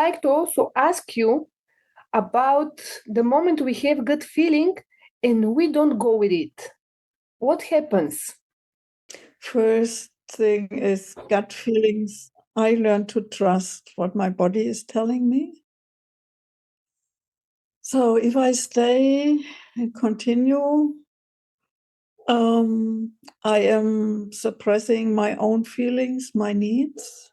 like to also ask you about the moment we have gut feeling and we don't go with it. What happens? First thing is gut feelings. I learn to trust what my body is telling me. So if I stay and continue, I am suppressing my own feelings, my needs.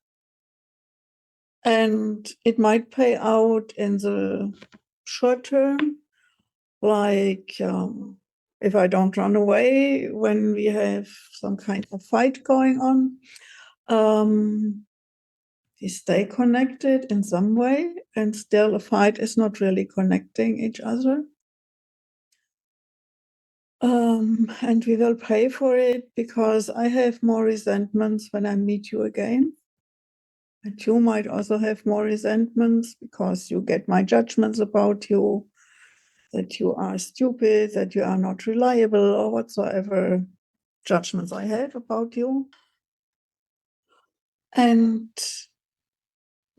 And it might pay out in the short term, like if I don't run away when we have some kind of fight going on. We stay connected in some way, and still a fight is not really connecting each other. And we will pay for it because I have more resentments when I meet you again. And you might also have more resentments because you get my judgments about you, that you are stupid, that you are not reliable, or whatsoever judgments I have about you. And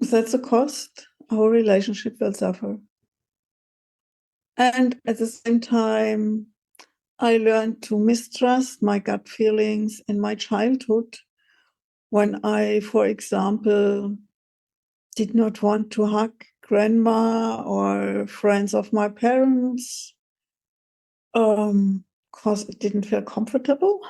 that's a cost. Our relationship will suffer. And at the same time, I learned to mistrust my gut feelings in my childhood when I, for example, did not want to hug grandma or friends of my parents because it didn't feel comfortable.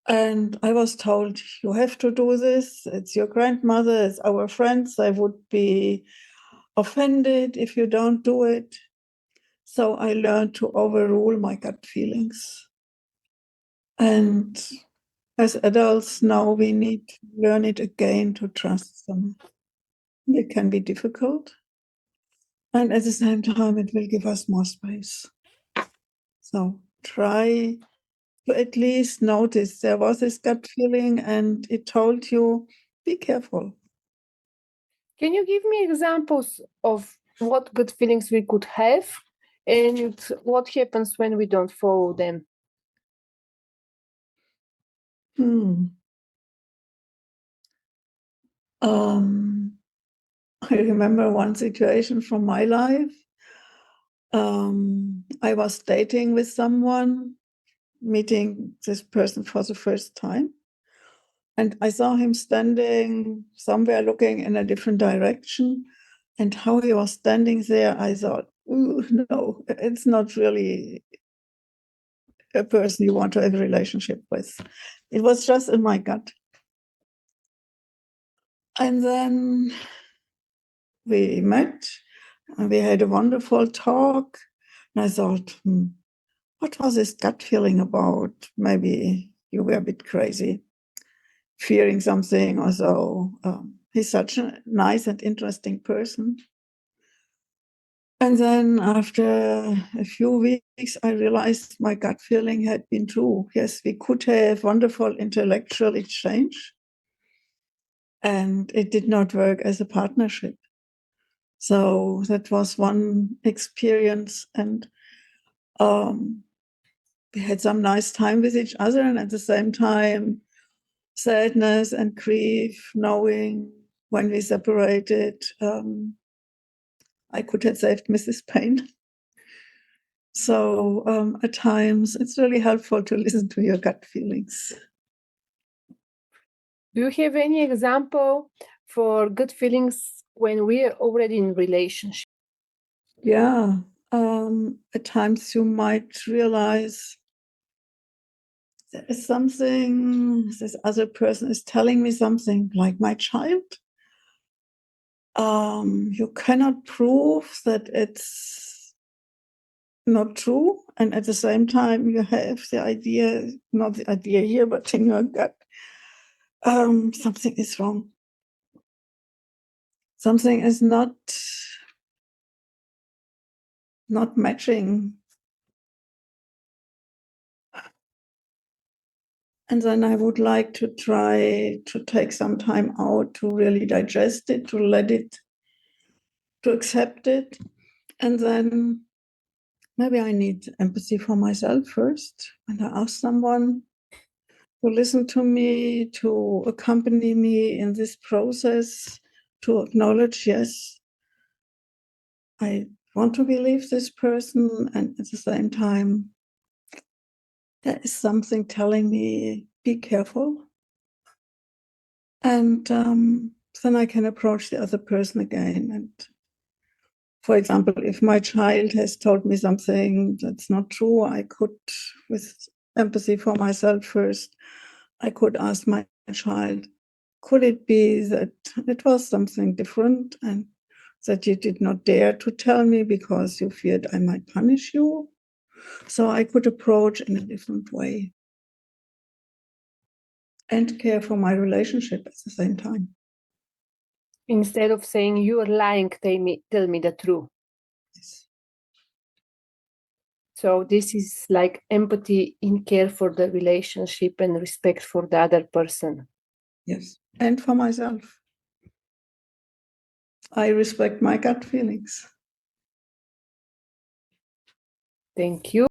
And I was told, you have to do this. It's your grandmother, it's our friends. They would be offended if you don't do it. So I learned to overrule my gut feelings. And as adults now, we need to learn it again to trust them. It can be difficult. And at the same time, it will give us more space. So try to at least notice there was this gut feeling and it told you, be careful. Can you give me examples of what good feelings we could have and what happens when we don't follow them? I remember one situation from my life. I was dating with someone, meeting this person for the first time. And I saw him standing somewhere looking in a different direction. And how he was standing there, I thought, ooh, no, it's not really a person you want to have a relationship with. It was just in my gut. And then we met and we had a wonderful talk. And I thought, what was this gut feeling about? Maybe you were a bit crazy, fearing something or so. He's such a nice and interesting person. And then after a few weeks, I realized my gut feeling had been true. Yes, we could have wonderful intellectual exchange. And it did not work as a partnership. So that was one experience. And we had some nice time with each other. And at the same time, sadness and grief, knowing when we separated, I could have saved Mrs. Pain. So at times, it's really helpful to listen to your gut feelings. Do you have any example for good feelings when we are already in relationship? Yeah. At times you might realize there is something, this other person is telling me something, like my child. You cannot prove that it's not true. And at the same time, you have the idea, not the idea here, but in your gut, something is wrong. Something is not matching. And then I would like to try to take some time out to really digest it, to let it, to accept it. And then maybe I need empathy for myself first. And I ask someone to listen to me, to accompany me in this process to acknowledge, yes, I want to believe this person, and at the same time, there is something telling me, be careful. And then I can approach the other person again. And for example, if my child has told me something that's not true, I could, with empathy for myself first, I could ask my child, could it be that it was something different and that you did not dare to tell me because you feared I might punish you? So I could approach in a different way and care for my relationship at the same time. Instead of saying, you are lying, tell me the truth. Yes. So this is like empathy in care for the relationship and respect for the other person. Yes, and for myself. I respect my gut feelings. Thank you.